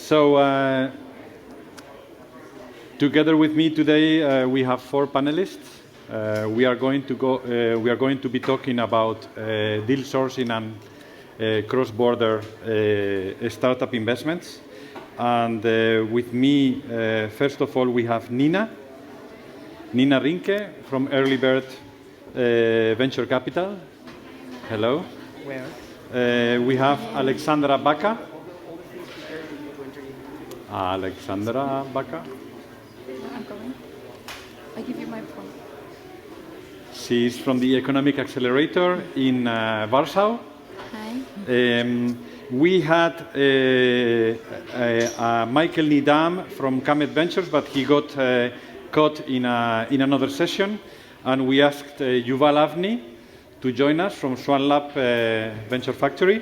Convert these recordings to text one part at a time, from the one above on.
So together with me today, we have 4 panelists. We are going to be talking about deal sourcing and cross-border startup investments. And with me, first of all, we have Nina Rinke from Early Bird Venture Capital. Hello. Where? We have Alexandra Baca. Alexandra Baca. I'm going. I give you my phone. She's from the Economic Accelerator in Warsaw. Hi. We had Michael Nidam from Kamet Ventures, but he got caught in another session, and we asked Yuval Avni to join us from Swan Lab Venture Factory.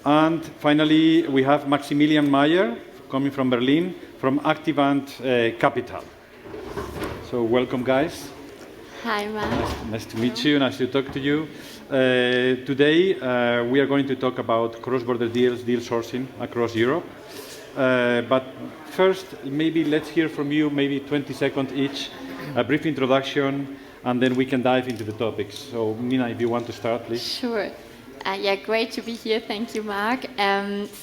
And finally, we have Maximilian Mayer coming from Berlin, from Activant Capital. So welcome, guys. Hi, Mark. Nice to meet you. Nice to talk to you. Today, we are going to talk about cross-border deals, deal sourcing across Europe. But first, maybe let's hear from you, maybe 20 seconds each, a brief introduction, and then we can dive into the topics. So, Nina, if you want to start, please. Sure. Yeah, great to be here. Thank you, Mark.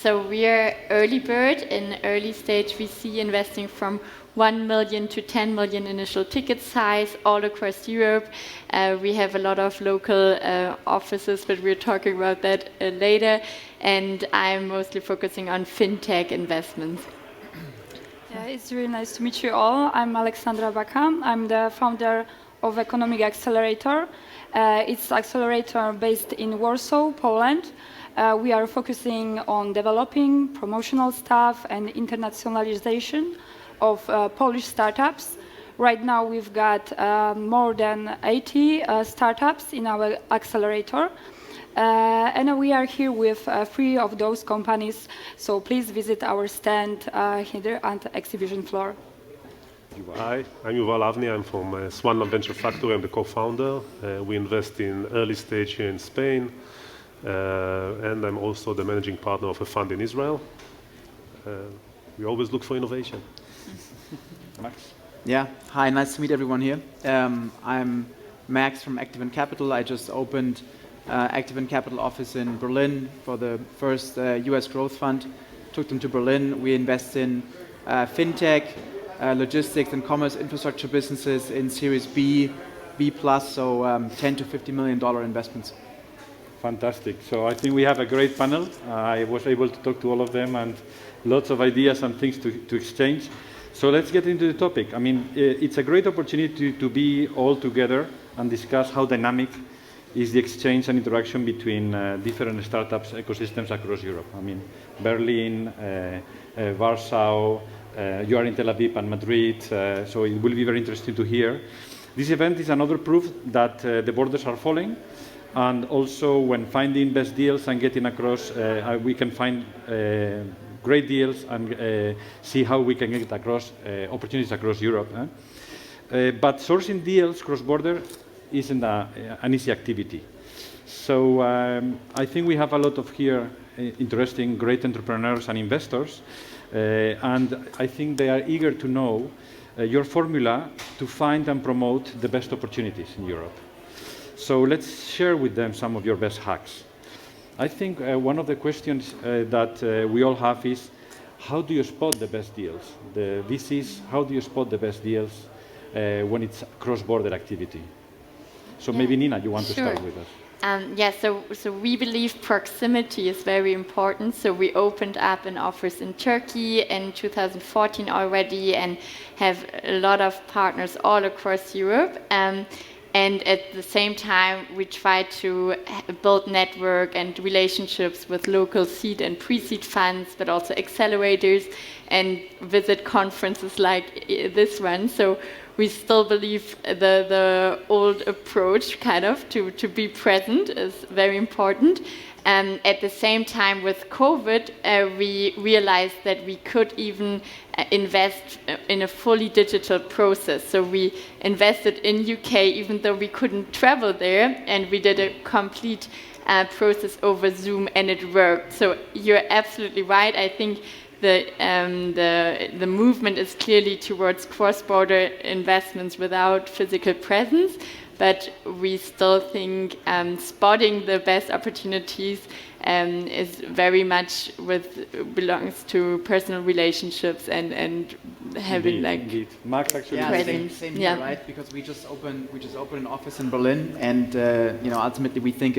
So we're Early Bird. In early stage VC investing from 1 million to 10 million initial ticket size all across Europe. We have a lot of local offices, but we're talking about that later. And I'm mostly focusing on fintech investments. Yeah, it's really nice to meet you all. I'm Alexandra Baca. I'm the founder of Economic Accelerator. It's Accelerator based in Warsaw, Poland. We are focusing on developing promotional stuff and internationalization of Polish startups. Right now we've got more than 80 startups in our accelerator. And we are here with 3 of those companies, so please visit our stand here at the exhibition floor. Hi, I'm Yuval Avni. I'm from Swan Lab Venture Factory. I'm the co-founder. We invest in early stage here in Spain, and I'm also the managing partner of a fund in Israel. We always look for innovation. Max? Yeah, hi, nice to meet everyone here. I'm Max from Activant Capital. I just opened Activant Capital office in Berlin for the first US growth fund. Took them to Berlin. We invest in fintech, logistics and commerce infrastructure businesses in Series B, B+, so $10 to $50 million investments. Fantastic. So I think we have a great panel. I was able to talk to all of them and lots of ideas and things to exchange. So let's get into the topic. I mean, it's a great opportunity to be all together and discuss how dynamic is the exchange and interaction between different startups ecosystems across Europe. I mean, Berlin, Warsaw, you are in Tel Aviv and Madrid, so it will be very interesting to hear. This event is another proof that the borders are falling, and also when finding best deals and getting across, we can find great deals and see how we can get across opportunities across Europe. But sourcing deals cross-border isn't an easy activity. So I think we have a lot of here interesting, great entrepreneurs and investors. And I think they are eager to know your formula to find and promote the best opportunities in Europe. So let's share with them some of your best hacks. I think one of the questions that we all have is, how do you spot the best deals? The VCs, how do you spot the best deals when it's cross-border activity? So maybe Nina, you want to start with us. Yeah, so we believe proximity is very important. So we opened up an office in Turkey in 2014 already and have a lot of partners all across Europe. And at the same time, we try to build network and relationships with local seed and pre-seed funds, but also accelerators, and visit conferences like this one. So we still believe the old approach, kind of, to be present is very important. At the same time, with COVID, we realized that we could even invest in a fully digital process. So we invested in UK, even though we couldn't travel there, and we did a complete process over Zoom, and it worked. So you're absolutely right. I think the movement is clearly towards cross-border investments without physical presence, but we still think spotting the best opportunities is very much belongs to personal relationships and having Indeed. Max actually. Yeah, presence. same Yeah. here, right? Because we just opened an office in Berlin, and ultimately we think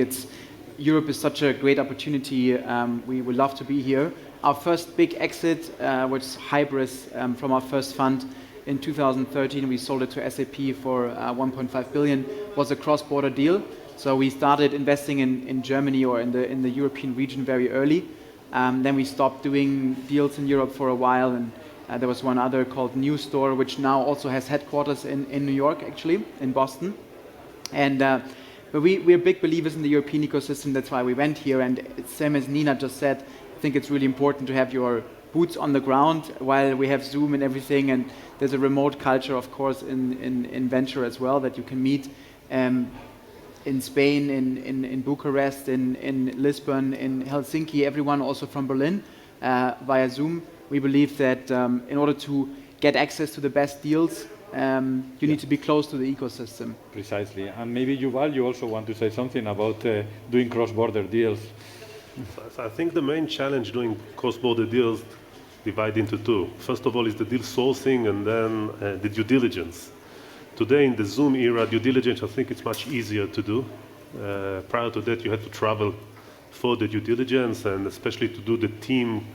Europe is such a great opportunity. We would love to be here. Our first big exit was Hybris from our first fund in 2013. We sold it to SAP for 1.5 billion. Was a cross-border deal. So we started investing in Germany or in the European region very early. Then we stopped doing deals in Europe for a while, and there was one other called New Store, which now also has headquarters in New York, actually, in Boston. And but we're big believers in the European ecosystem. That's why we went here. And same as Nina just said, I think it's really important to have your boots on the ground while we have Zoom and everything. And there's a remote culture, of course, in venture as well, that you can meet in Spain, in Bucharest, in Lisbon, in Helsinki, everyone also from Berlin via Zoom. We believe that in order to get access to the best deals, you need to be close to the ecosystem. Precisely. And maybe Yuval, you also want to say something about doing cross-border deals. I think the main challenge doing cross-border deals divide into two. First of all is the deal sourcing and then the due diligence. Today in the Zoom era, due diligence, I think it's much easier to do. Prior to that, you had to travel for the due diligence, and especially to do the team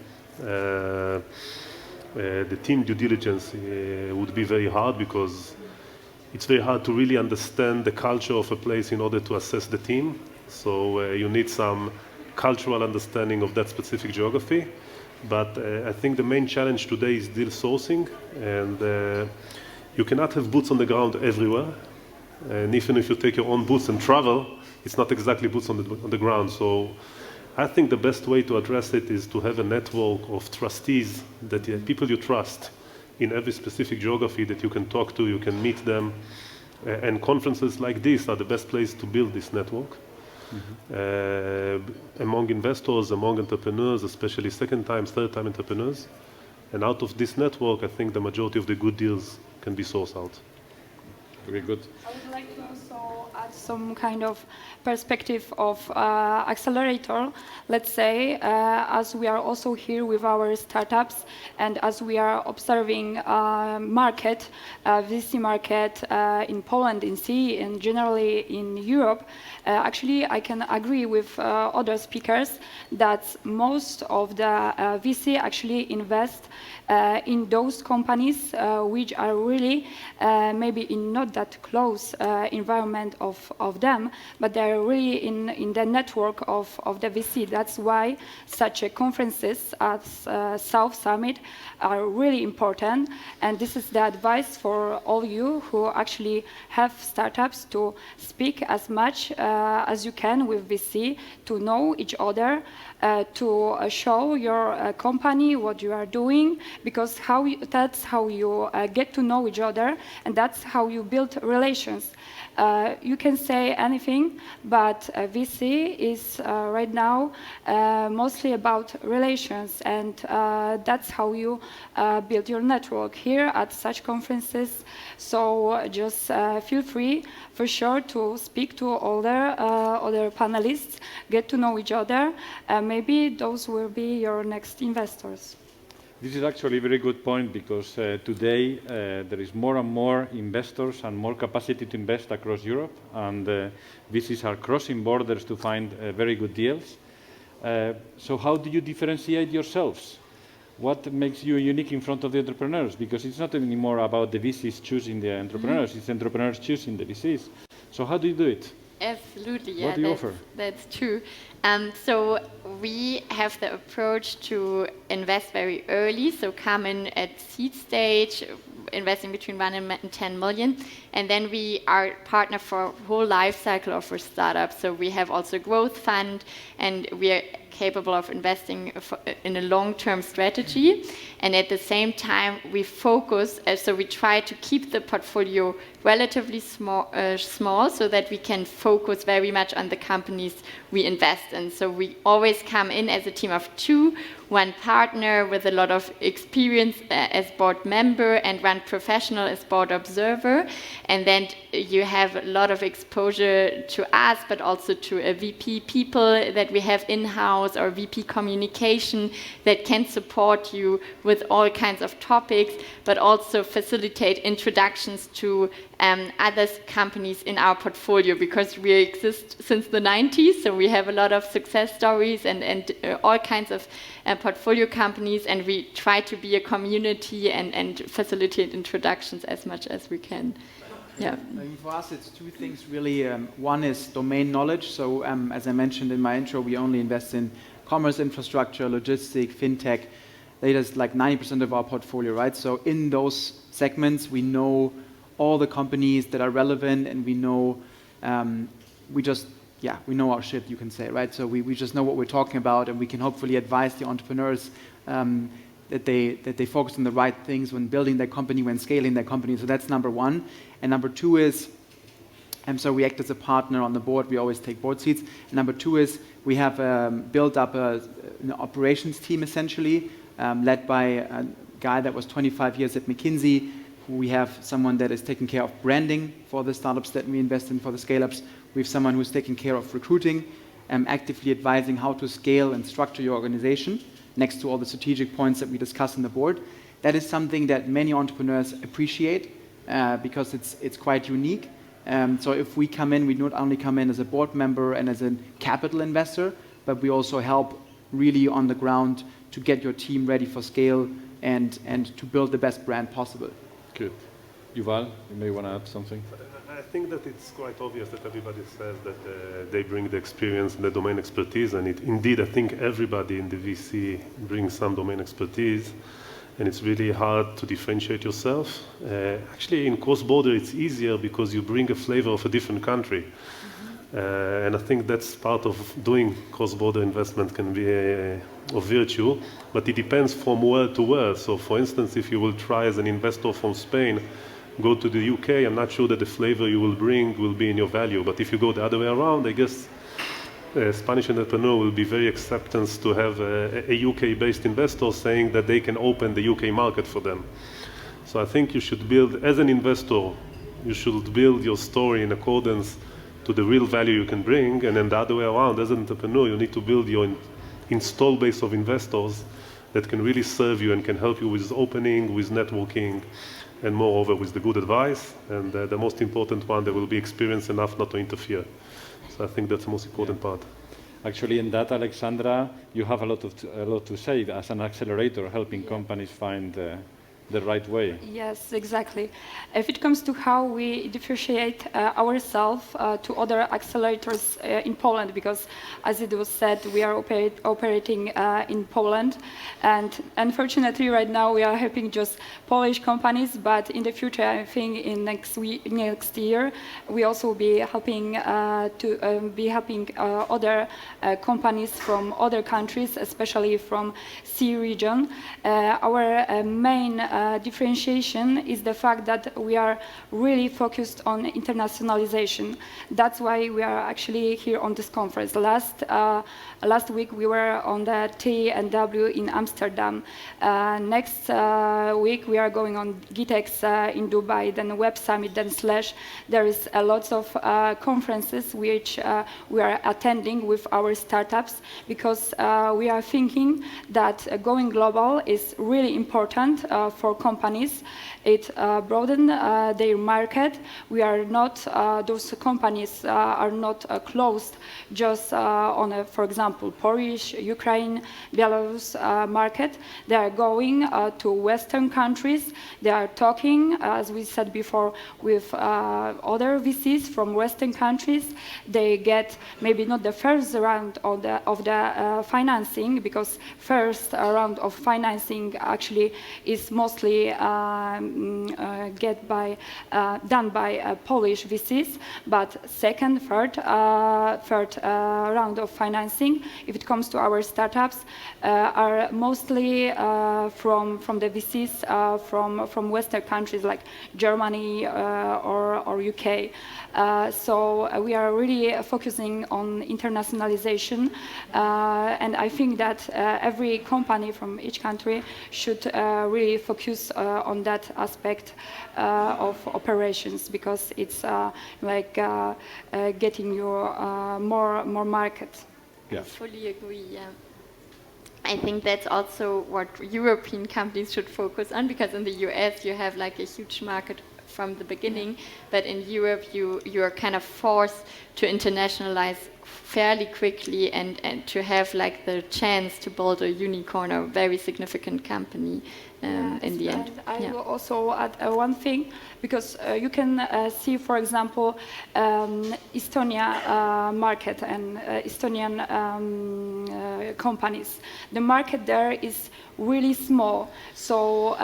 due diligence would be very hard, because it's very hard to really understand the culture of a place in order to assess the team. So you need some cultural understanding of that specific geography. But I think the main challenge today is deal sourcing, and you cannot have boots on the ground everywhere. And even if you take your own boots and travel, it's not exactly boots on the ground. So I think the best way to address it is to have a network of trustees, that people you trust in every specific geography that you can talk to, you can meet them. And conferences like this are the best place to build this network. Among investors, among entrepreneurs, especially second-time, third-time entrepreneurs. And out of this network, I think the majority of the good deals can be sourced out. Very good. I would like to also add some kind of perspective of Accelerator. Let's say, as we are also here with our startups, and as we are observing market, VC market in Poland, in CE, and generally in Europe, actually I can agree with other speakers that most of the VC actually invest in those companies which are really maybe in not that close environment of them, but they're really in the network of the VC. That's why such conferences as South Summit are really important. And this is the advice for all you who actually have startups, to speak as much as you can with VC, to know each other, to show your company what you are doing, because that's how you get to know each other, and that's how you build relations. You can say anything, but VC is right now mostly about relations, and that's how you build your network here at such conferences. So just feel free, for sure, to speak to other panelists, get to know each other. Maybe those will be your next investors. This is actually a very good point, because today there is more and more investors and more capacity to invest across Europe, and VCs are crossing borders to find very good deals. So how do you differentiate yourselves? What makes you unique in front of the entrepreneurs? Because it's not anymore about the VCs choosing the entrepreneurs, it's entrepreneurs choosing the VCs. So how do you do it? Absolutely, yeah. What do you offer? That's true. So we have the approach to invest very early, so come in at seed stage, investing between 1 and 10 million, and then we are partner for whole life cycle of our startup. So we have also growth fund, and we are capable of investing in a long-term strategy. And at the same time, we focus, so we try to keep the portfolio relatively small so that we can focus very much on the companies we invest in. So we always come in as a team of two, one partner with a lot of experience as board member and one professional as board observer. And then you have a lot of exposure to us, but also to a VP people that we have in-house or VP communication that can support you with all kinds of topics, but also facilitate introductions to other companies in our portfolio, because we exist since the 90s, so we have a lot of success stories and all kinds of portfolio companies, and we try to be a community and facilitate introductions as much as we can. Yeah. I mean, for us, it's two things really. One is domain knowledge. So as I mentioned in my intro, we only invest in commerce infrastructure, logistics, fintech. That is like 90% of our portfolio, right? So in those segments, we know all the companies that are relevant, and we know we know our shit, you can say, right? So we just know what we're talking about, and we can hopefully advise the entrepreneurs that they focus on the right things when building their company, when scaling their company. So that's number one. And number two is, so we act as a partner on the board. We always take board seats. And number two is we have built up an operations team, essentially, led by a guy that was 25 years at McKinsey. We have someone that is taking care of branding for the startups that we invest in, for the scale-ups. We have someone who's taking care of recruiting, actively advising how to scale and structure your organization, next to all the strategic points that we discuss in the board. That is something that many entrepreneurs appreciate because it's quite unique. So if we come in, we not only come in as a board member and as a capital investor, but we also help really on the ground to get your team ready for scale and to build the best brand possible. Good. Yuval, you may want to add something. I think that it's quite obvious that everybody says that they bring the experience and the domain expertise, and indeed, I think everybody in the VC brings some domain expertise, and it's really hard to differentiate yourself. Actually, in Crossborder, it's easier because you bring a flavor of a different country. And I think that's part of doing cross-border investment can be of virtue, but it depends from world to world. So for instance, if you will try as an investor from Spain, go to the UK, I'm not sure that the flavor you will bring will be in your value. But if you go the other way around, I guess a Spanish entrepreneur will be very acceptance to have a UK-based investor saying that they can open the UK market for them. So I think you should build, as an investor, you should build your story in accordance to the real value you can bring, and then the other way around, as an entrepreneur, you need to build your install base of investors that can really serve you and can help you with opening, with networking, and moreover with the good advice. And the most important one, they will be experienced enough not to interfere. So I think that's the most important part. Actually, in that, Alexandra, you have a lot to say as an accelerator, helping companies find the right way. Yes, exactly. If it comes to how we differentiate ourselves to other accelerators in Poland, because as it was said, we are operating in Poland, and unfortunately right now we are helping just Polish companies, but in the future, I think in next year, we also will be helping other companies from other countries, especially from C region. Our main differentiation is the fact that we are really focused on internationalization. That's why we are actually here on this conference. Last week we were on the T&W in Amsterdam. Next week we are going on GITEX in Dubai, then Web Summit, then Slash. There is a lot of conferences which we are attending with our startups, because we are thinking that going global is really important for companies. It broadens their market. We are not, those companies are not closed just on, for example, Polish, Ukraine, Belarus market. They are going to Western countries. They are talking, as we said before, with other VCs from Western countries. They get maybe not the first round of the financing, because first round of financing actually is most mostly done by Polish VCs, but second, third round of financing, if it comes to our startups, are mostly from the VCs from Western countries like Germany or UK. So we are really focusing on internationalization, and I think that every company from each country should really focus on that aspect of operations, because it's like getting you more market. Yeah. I fully agree, yeah. I think that's also what European companies should focus on, because in the US you have like a huge market from the beginning, but in Europe you are kind of forced to internationalize fairly quickly and to have like the chance to build a unicorn or very significant company in the end. I will also add one thing, because you can see, for example, Estonia market and Estonian companies. The market there is really small, so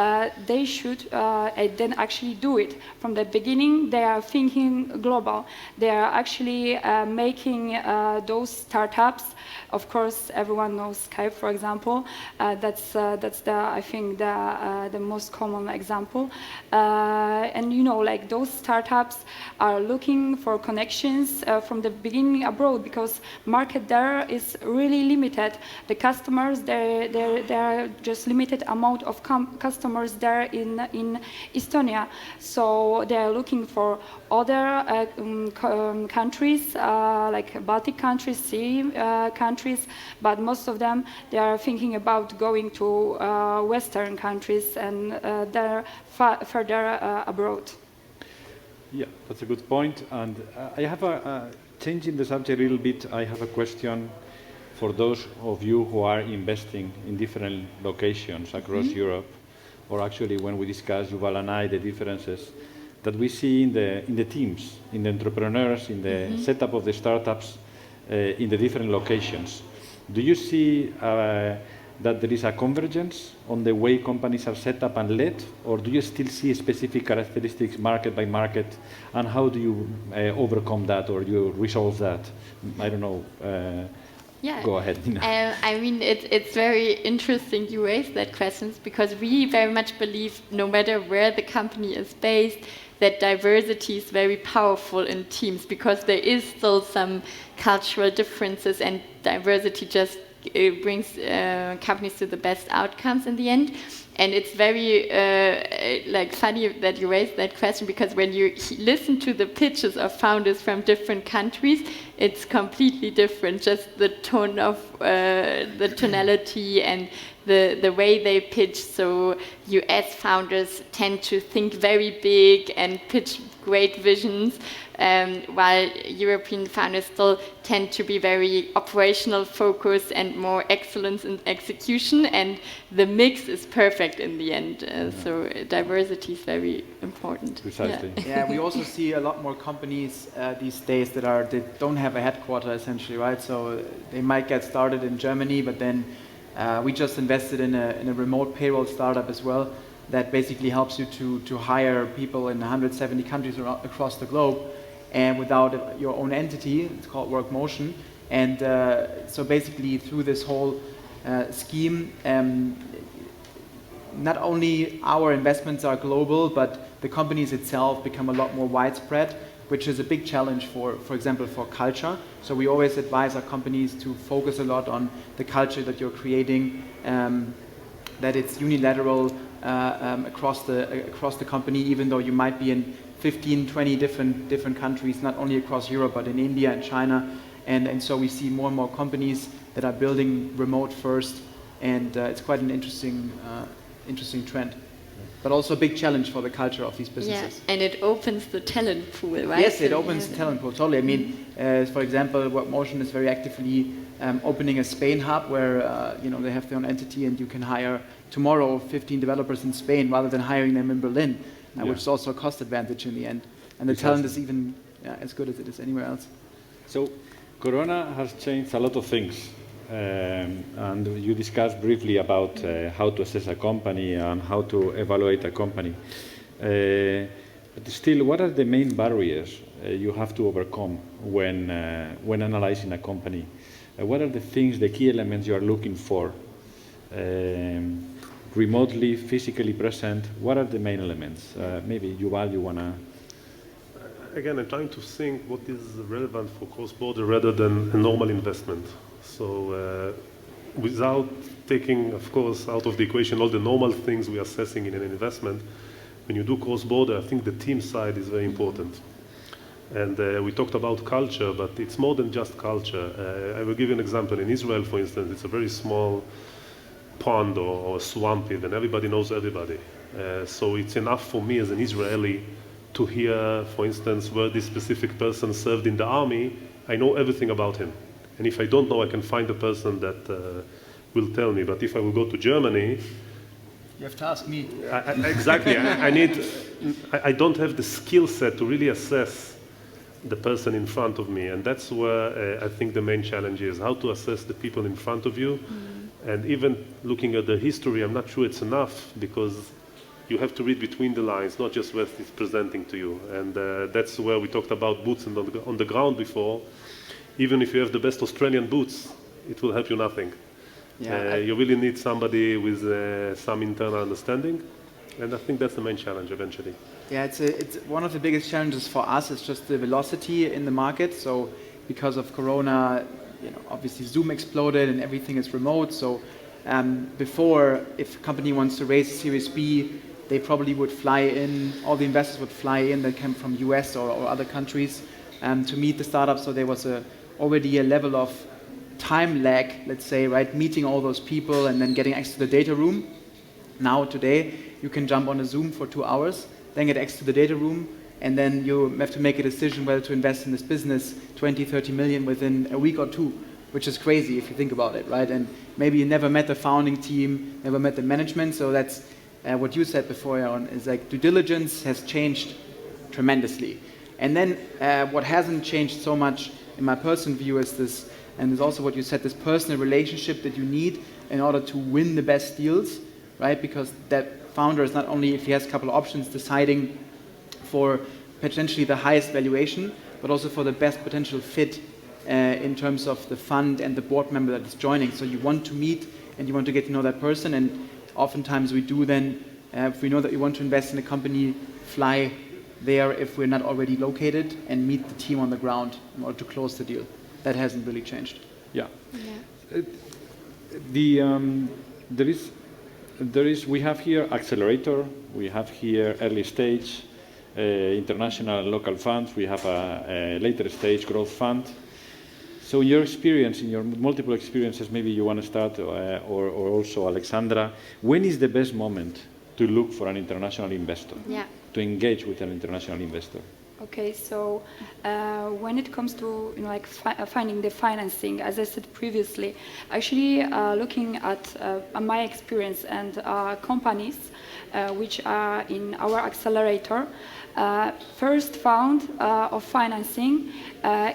they should then actually do it from the beginning. They are thinking global. They are actually making those startups. Of course, everyone knows Skype, for example. That's I think the most common example. And you know, like those startups are looking for connections from the beginning abroad, because market there is really limited. The customers, there are just limited amount of customers there in Estonia. So they are looking for other countries, like Baltic countries, sea countries, but most of them, they are thinking about going to Western countries and they're further abroad. Yeah, that's a good point. And I have changing the subject a little bit. I have a question for those of you who are investing in different locations across Europe, or actually when we discuss, Yuval and I, the differences that we see in the teams, in the entrepreneurs, in the setup of the startups in the different locations. Do you see that there is a convergence on the way companies are set up and led, or do you still see specific characteristics market by market, and how do you overcome that, or you resolve that? I don't know. Yeah. Go ahead, Nina. I mean, it's very interesting you raised that question, because we very much believe, no matter where the company is based, that diversity is very powerful in teams, because there is still some cultural differences, and diversity just brings companies to the best outcomes in the end. And it's very like funny that you raised that question, because when you listen to the pitches of founders from different countries, it's completely different. Just the tone of the tonality and the way they pitch. So US founders tend to think very big and pitch great visions, while European founders still tend to be very operational focused and more excellence in execution, and the mix is perfect in the end. So diversity is very important. Precisely. Yeah, we also see a lot more companies these days that don't have a headquarter, essentially, right? So they might get started in Germany, but then we just invested in a remote payroll startup as well, that basically helps you to hire people in 170 countries across the globe, and without your own entity. It's called WorkMotion. And so basically through this whole scheme, not only our investments are global, but the companies itself become a lot more widespread, which is a big challenge for example, for culture. So we always advise our companies to focus a lot on the culture that you're creating, that it's unilateral across the company, even though you might be in 15, 20 different countries, not only across Europe, but in India and China. And so we see more and more companies that are building remote first, and it's quite an interesting trend. But also a big challenge for the culture of these businesses. Yeah, and it opens the talent pool, right? Yes, it opens the talent pool, totally. I mean, for example, WorkMotion is very actively opening a Spain hub where they have their own entity, and you can hire tomorrow 15 developers in Spain rather than hiring them in Berlin, which is also a cost advantage in the end. And the talent is even as good as it is anywhere else. So Corona has changed a lot of things and you discussed briefly about how to assess a company and how to evaluate a company. But still, what are the main barriers you have to overcome when analyzing a company? What are the things, the key elements you are looking for? Remotely, physically present, what are the main elements? Maybe Yuval, you want to... Again, I'm trying to think what is relevant for cross-border rather than a normal investment. So without taking, of course, out of the equation all the normal things we are assessing in an investment, when you do cross-border, I think the team side is very important. And we talked about culture, but it's more than just culture. I will give you an example. In Israel, for instance, it's a very small pond or swamp even. Everybody knows everybody. So it's enough for me as an Israeli to hear, for instance, where this specific person served in the army. I know everything about him. And if I don't know, I can find a person that will tell me. But if I will go to Germany... You have to ask me. Exactly. I don't have the skill set to really assess the person in front of me. And that's where I think the main challenge is, how to assess the people in front of you. And even looking at the history, I'm not sure it's enough, because you have to read between the lines, not just what it's presenting to you. And that's where we talked about boots on the ground before. Even if you have the best Australian boots, it will help you nothing. Yeah, you really need somebody with some internal understanding. And I think that's the main challenge eventually. Yeah, it's one of the biggest challenges for us. It's just the velocity in the market. So because of Corona, obviously Zoom exploded and everything is remote. So before, if a company wants to raise a Series B, they probably would fly in, all the investors would fly in that came from US or other countries to meet the startup. So there was already a level of time lag, let's say, right? Meeting all those people and then getting access to the data room. Now, today, you can jump on a Zoom for 2 hours, then get access to the data room, and then you have to make a decision whether to invest in this business 20, 30 million within a week or two, which is crazy if you think about it, right? And maybe you never met the founding team, never met the management, so that's what you said before, Aaron, is like due diligence has changed tremendously. And then what hasn't changed so much in my personal view is this, and it's also what you said, this personal relationship that you need in order to win the best deals, right? Because that founder is not only, if he has a couple of options, deciding for potentially the highest valuation, but also for the best potential fit in terms of the fund and the board member that is joining. So you want to meet and you want to get to know that person, and oftentimes we do then, if we know that we want to invest in a company, fly there if we're not already located and meet the team on the ground in order to close the deal. That hasn't really changed. Yeah. We have here Accelerator, we have here early stage, international and local funds, we have a later stage growth fund. So in your experience, in your multiple experiences, maybe you want to start, or also Alexandra, when is the best moment to look for an international investor, to engage with an international investor? Okay, so when it comes to finding the financing, as I said previously, actually looking at my experience and companies which are in our accelerator, first round of financing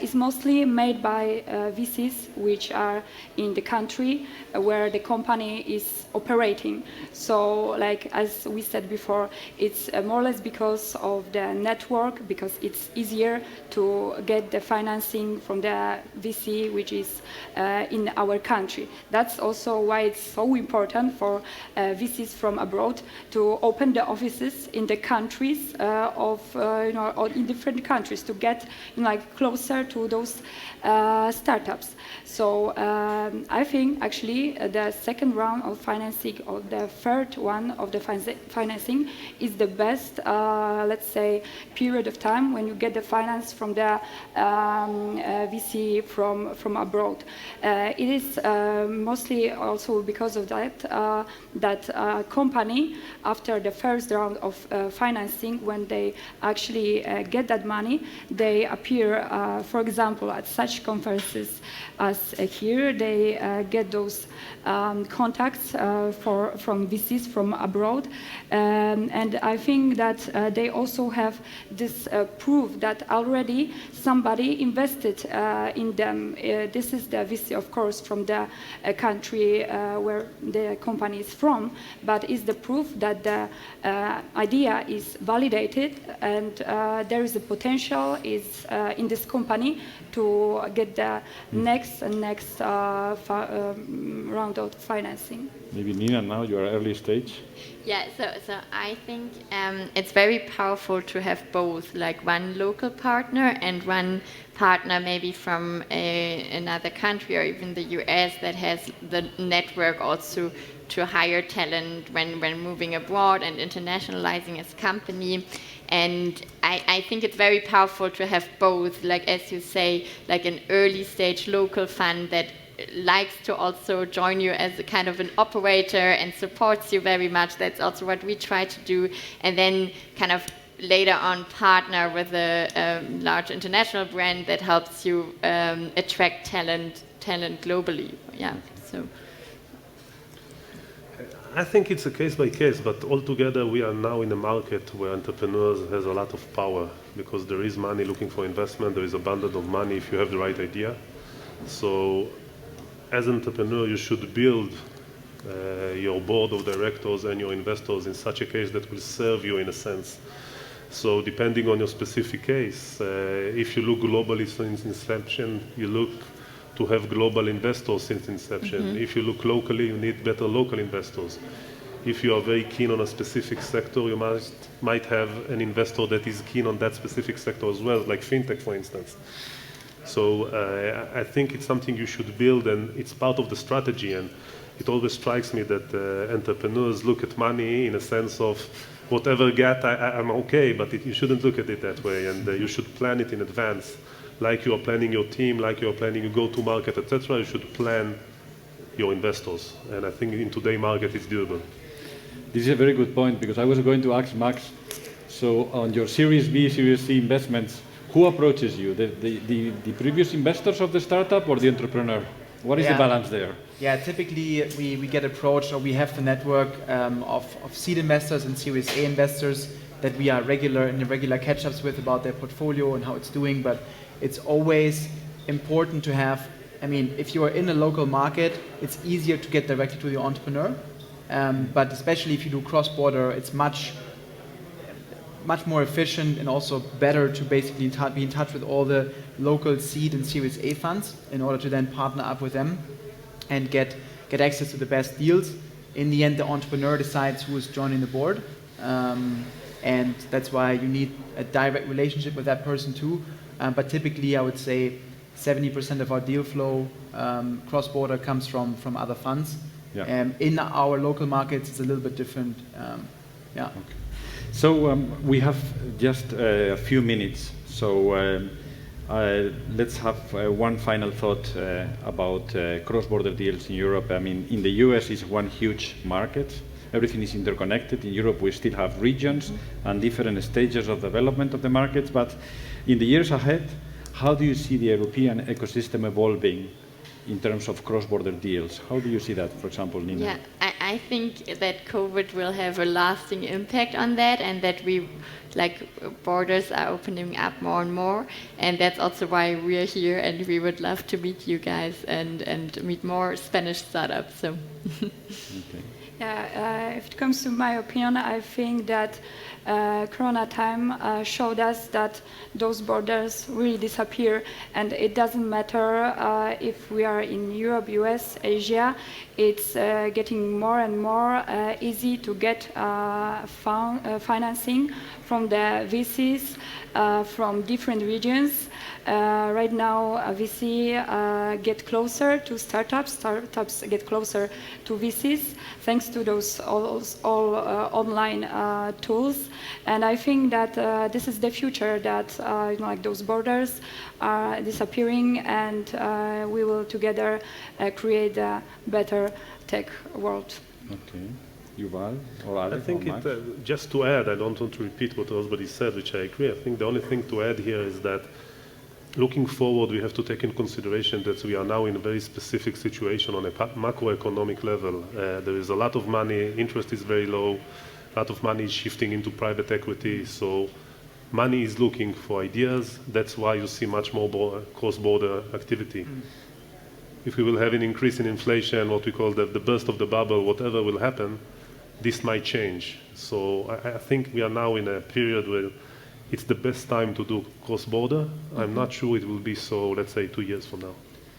is mostly made by VCs which are in the country where the company is operating. So, like as we said before, it's more or less because of the network, because it's easier to get the financing from the VC which is in our country. That's also why it's so important for VCs from abroad to open the offices in the countries or in different countries to get closer to those startups. So I think actually the second round of financing or the third one of the financing is the best, let's say, period of time when you get the finance from the VC from abroad. It is mostly also because of that that company, after the first round of financing, when they actually get that money, they appear, for example, at such conferences as here. They get those contacts from VCs from abroad, and I think that they also have this proof that already somebody invested in them. This is the VC, of course, from the country where the company is from, but is the proof that the idea is validated and there is a potential is in this company to get the next round of financing. Maybe Nina, now you are early stage. Yeah, so I think it's very powerful to have both, like one local partner and one partner maybe from another country or even the US that has the network also to hire talent when moving abroad and internationalizing as company. And I think it's very powerful to have both, like as you say, like an early stage local fund that likes to also join you as a kind of an operator and supports you very much. That's also what we try to do. And then kind of later on partner with a large international brand that helps you attract talent globally. Yeah. So I think it's a case by case, but altogether we are now in a market where entrepreneurs has a lot of power because there is money looking for investment, there is abundance of money if you have the right idea. So as an entrepreneur, you should build your board of directors and your investors in such a case that will serve you in a sense. So depending on your specific case, if you look globally since inception, you look to have global investors since inception. Mm-hmm. If you look locally, you need better local investors. If you are very keen on a specific sector, you might have an investor that is keen on that specific sector as well, like fintech, for instance. So I think it's something you should build, and it's part of the strategy. And it always strikes me that entrepreneurs look at money in a sense of whatever get, I'm okay, but you shouldn't look at it that way, and you should plan it in advance. Like you are planning your team, like you are planning your go-to-market, etc., you should plan your investors. And I think in today's market, it's doable. This is a very good point, because I was going to ask Max, so on your Series B, Series C investments, who approaches you? The previous investors of the startup or the entrepreneur? What is the balance there? Yeah, typically we get approached, or we have the network of seed investors and Series A investors that we are in regular catch-ups with about their portfolio and how it's doing. But it's always important to have, I mean, if you are in a local market, it's easier to get directly to the entrepreneur. But especially if you do cross-border, it's much more efficient and also better to basically be in touch with all the local seed and Series A funds in order to then partner up with them and get access to the best deals. In the end, the entrepreneur decides who is joining the board. And that's why you need a direct relationship with that person too. But typically, I would say 70% of our deal flow cross-border comes from other funds. Yeah. In our local markets, it's a little bit different. Yeah. Okay. So we have just a few minutes. So let's have one final thought about cross-border deals in Europe. I mean, in the US, it's one huge market. Everything is interconnected. In Europe, we still have regions and different stages of development of the markets. But in the years ahead, how do you see the European ecosystem evolving in terms of cross-border deals? How do you see that, for example, Nina? Yeah, I think that COVID will have a lasting impact on that, and that borders are opening up more and more. And that's also why we're here, and we would love to meet you guys and meet more Spanish startups. So. Okay. Yeah, if it comes to my opinion, I think that Corona time showed us that those borders really disappear, and it doesn't matter if we are in Europe, US, Asia. It's getting more and more easy to get financing from the VCs from different regions. Right now, VC get closer to startups. Startups get closer to VCs thanks to those all online tools. And I think that this is the future. That those borders are disappearing, and we will together create a better tech world. Okay. Yuval or Alex I think or Max? just to add, I don't want to repeat what everybody said, which I agree. I think the only thing to add here is that looking forward, we have to take in consideration that we are now in a very specific situation on a macroeconomic level. There is a lot of money, interest is very low, a lot of money is shifting into private equity, so money is looking for ideas. That's why you see much more cross-border activity. If we will have an increase in inflation, what we call the burst of the bubble, whatever will happen, this might change. So I think we are now in a period where it's the best time to do cross-border. I'm not sure it will be so, let's say, 2 years from now.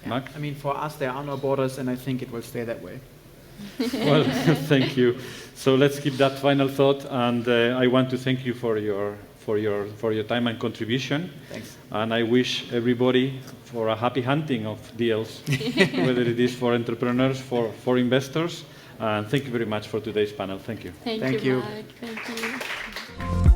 Max? I mean, for us, there are no borders, and I think it will stay that way. Well, thank you. So let's keep that final thought, and I want to thank you for your time and contribution. Thanks. And I wish everybody for a happy hunting of deals, whether it is for entrepreneurs, for investors. And thank you very much for today's panel. Thank you. Thank you. Mark. Thank you.